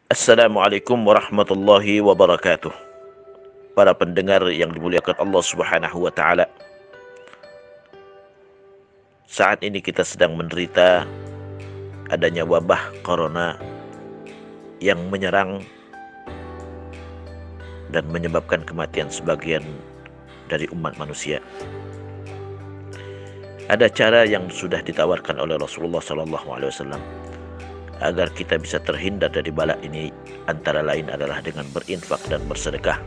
Assalamualaikum warahmatullahi wabarakatuh. Para pendengar yang dimuliakan Allah Subhanahu wa taala. Saat ini kita sedang menderita adanya wabah corona yang menyerang dan menyebabkan kematian sebagian dari umat manusia. Ada cara yang sudah ditawarkan oleh Rasulullah SAW agar kita bisa terhindar dari bala ini, antara lain adalah dengan berinfak dan bersedekah.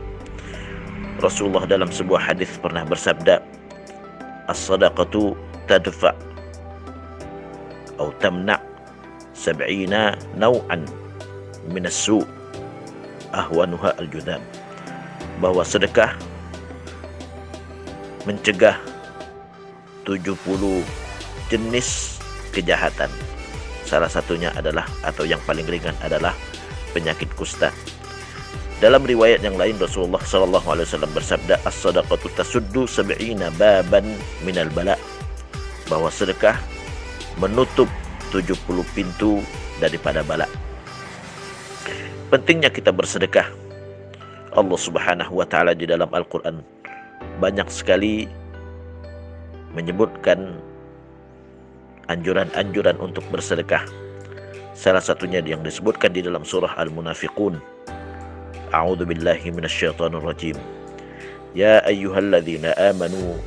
Rasulullah dalam sebuah hadis pernah bersabda, "As-sadaqatu tadfa' atau tamna' sab'ina naw'an min as-su' ahwanuha al-judam." Bahwa sedekah mencegah 70 jenis kejahatan. Salah satunya adalah, atau yang paling ringan adalah, penyakit kusta. Dalam riwayat yang lain Rasulullah SAW bersabda, "As-sadaqatu tasuddu sab'ina baban minal bala." Bahwa sedekah menutup 70 pintu daripada bala. Pentingnya kita bersedekah. Allah Subhanahu wa taala di dalam Al-Qur'an banyak sekali menyebutkan anjuran-anjuran untuk bersedekah. Salah satunya yang disebutkan di dalam surah Al-Munafiqun. A'udzu billahi minasyaitonir rajim. Ya ayyuhalladzina amanu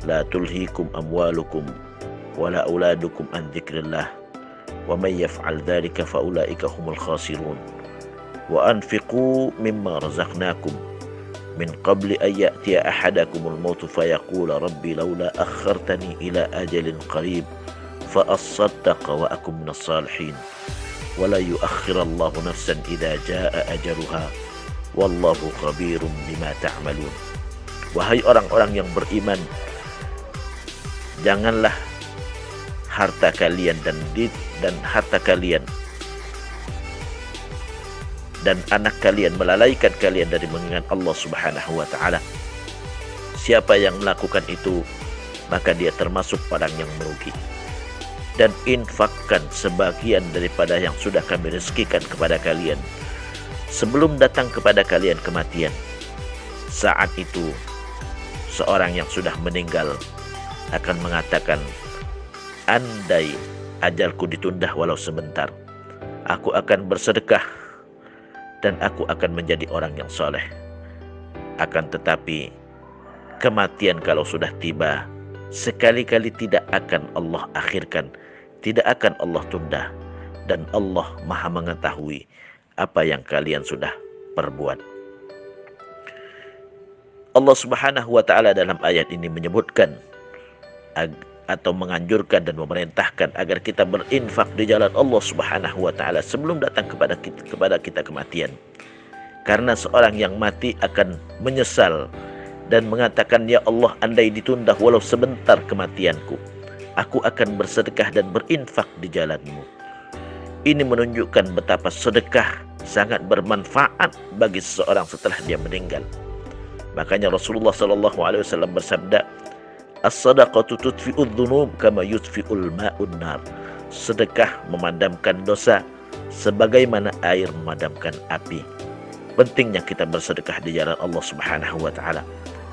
la tulhikum amwalukum wala auladukum an dzikrillah wa may yaf'al dzalika faulaika humul khasirun. Wa anfiqu mimma razaqnakum min qabli an ya'tiya ahadakumul mautu fayaqula rabbi laula akhartani ila ajalin qarib فأصدق وأكن من الصالحين ولا يؤخر الله نفسا إذا جاء أجلها والله خبير بما تعملون. Wahai orang-orang yang beriman, janganlah harta kalian dan harta kalian dan anak kalian melalaikan kalian dari mengingat Allah Subhanahu wa taala. Siapa yang melakukan itu, maka dia termasuk orang yang merugi. Dan infakkan sebagian daripada yang sudah kami rezekikan kepada kalian sebelum datang kepada kalian kematian. Saat itu seorang yang sudah meninggal akan mengatakan, andai ajalku ditunda walau sebentar, aku akan bersedekah dan aku akan menjadi orang yang soleh. Akan tetapi kematian kalau sudah tiba, sekali-kali tidak akan Allah akhirkan, tidak akan Allah tunda, dan Allah Maha mengetahui apa yang kalian sudah perbuat. Allah Subhanahu wa taala dalam ayat ini menyebutkan atau menganjurkan dan memerintahkan agar kita berinfak di jalan Allah Subhanahu wa taala sebelum datang kepada kita kematian. Karena seorang yang mati akan menyesal dan mengatakan, ya Allah, andai ditunda walau sebentar kematianku, aku akan bersedekah dan berinfak di jalan-Mu. Ini menunjukkan betapa sedekah sangat bermanfaat bagi seseorang setelah dia meninggal. Makanya Rasulullah SAW bersabda, "As-sadaqatu tudfi'udz dzunub kama yudfi'ul ma'un nar." Sedekah memadamkan dosa sebagaimana air memadamkan api. Pentingnya kita bersedekah di jalan Allah Subhanahu wa taala,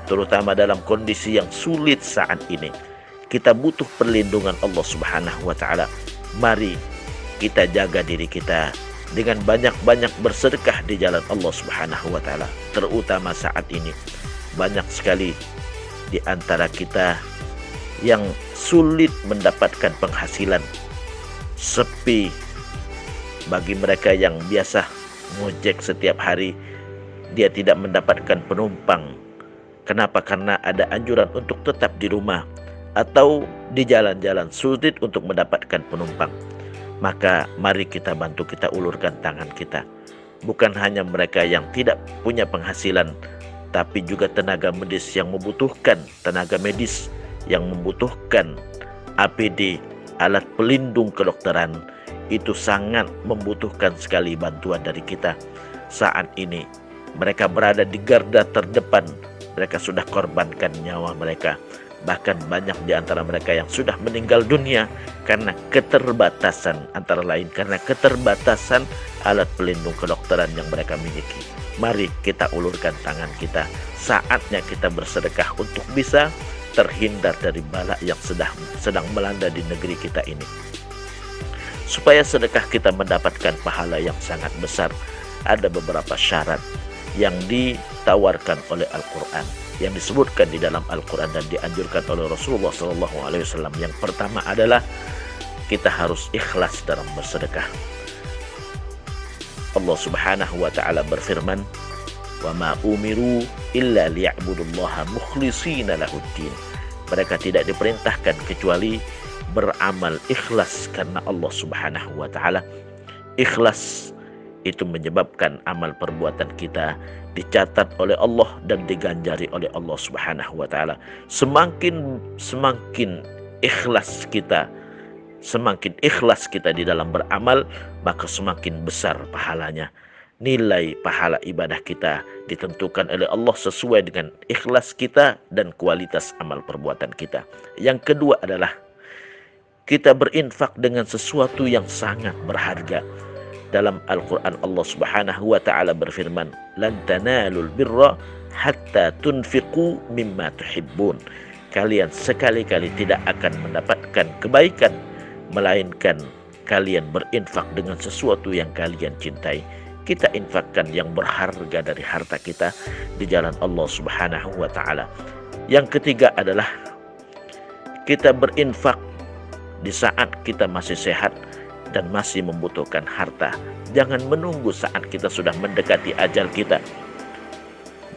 terutama dalam kondisi yang sulit saat ini. Kita butuh perlindungan Allah Subhanahu wa taala. Mari kita jaga diri kita dengan banyak-banyak bersedekah di jalan Allah Subhanahu wa taala. Terutama saat ini banyak sekali di antara kita yang sulit mendapatkan penghasilan. Sepi bagi mereka yang biasa ngojek setiap hari, dia tidak mendapatkan penumpang. Kenapa? Karena ada anjuran untuk tetap di rumah atau di jalan-jalan, sulit untuk mendapatkan penumpang. Maka mari kita bantu, kita ulurkan tangan kita. Bukan hanya mereka yang tidak punya penghasilan, tapi juga tenaga medis yang membutuhkan APD, alat pelindung kedokteran. Itu sangat membutuhkan sekali bantuan dari kita. Saat ini mereka berada di garda terdepan. Mereka sudah korbankan nyawa mereka Bahkan banyak di antara mereka yang sudah meninggal dunia karena keterbatasan, antara lain karena keterbatasan alat pelindung kedokteran yang mereka miliki. Mari kita ulurkan tangan kita. Saatnya kita bersedekah untuk bisa terhindar dari bala yang sedang melanda di negeri kita ini. Supaya sedekah kita mendapatkan pahala yang sangat besar, ada beberapa syarat yang ditawarkan oleh Al-Quran, yang disebutkan di dalam Al-Quran dan dianjurkan oleh Rasulullah SAW. Yang pertama adalah kita harus ikhlas dalam bersedekah. Allah Subhanahu wa Ta'ala berfirman, "Wa ma umiru illa liya'budullaha mukhlishina lahuddin." Mereka tidak diperintahkan kecuali beramal ikhlas karena Allah Subhanahu wa Ta'ala. Ikhlas itu menyebabkan amal perbuatan kita dicatat oleh Allah dan diganjari oleh Allah Subhanahu wa Ta'ala. Semakin ikhlas kita, semakin ikhlas kita di dalam beramal, maka semakin besar pahalanya. Nilai pahala ibadah kita ditentukan oleh Allah sesuai dengan ikhlas kita dan kualitas amal perbuatan kita. Yang kedua adalah kita berinfak dengan sesuatu yang sangat berharga. Dalam Al-Quran Allah Subhanahu wa Ta'ala berfirman, "Lan tanalul birra hatta tunfiqu mimma tuhibbun." Kalian sekali-kali tidak akan mendapatkan kebaikan melainkan kalian berinfak dengan sesuatu yang kalian cintai. Kita infakkan yang berharga dari harta kita di jalan Allah Subhanahu wa Ta'ala. Yang ketiga adalah kita berinfak di saat kita masih sehat dan masih membutuhkan harta. Jangan menunggu saat kita sudah mendekati ajal kita.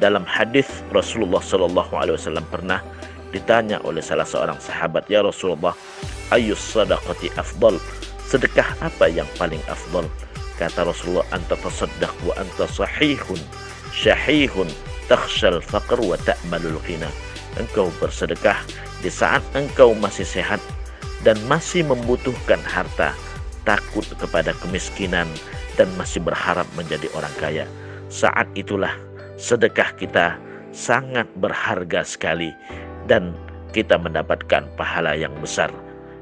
Dalam hadis Rasulullah SAW pernah ditanya oleh salah seorang sahabat, "Ya Rasulullah, ayyus sadaqati afdal?" Sedekah apa yang paling afdal? Kata Rasulullah, "Anta tasaddaq wa anta sahihun syahihun takhshal faqr wa ta'malul ghina." Engkau bersedekah di saat engkau masih sehat dan masih membutuhkan harta, takut kepada kemiskinan, dan masih berharap menjadi orang kaya. Saat itulah sedekah kita sangat berharga sekali dan kita mendapatkan pahala yang besar.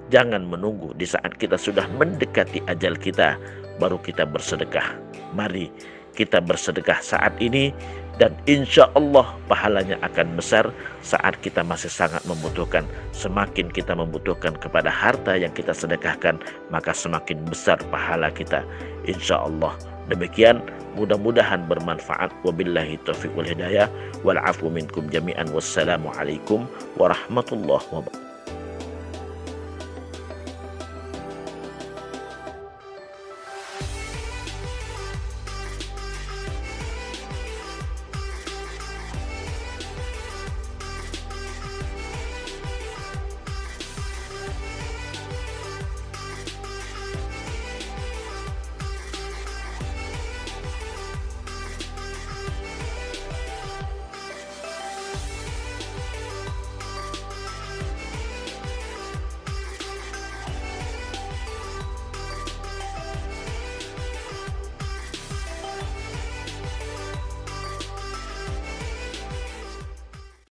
Jangan menunggu di saat kita sudah mendekati ajal kita baru kita bersedekah. Mari kita bersedekah saat ini dan insya Allah pahalanya akan besar saat kita masih sangat membutuhkan. Semakin kita membutuhkan kepada harta yang kita sedekahkan, maka semakin besar pahala kita, insya Allah. Demikian, mudah-mudahan bermanfaat. Wabillahi taufiq wal hidayah wal afu minkum jami'an. Wassalamualaikum warahmatullahi wabarakatuh.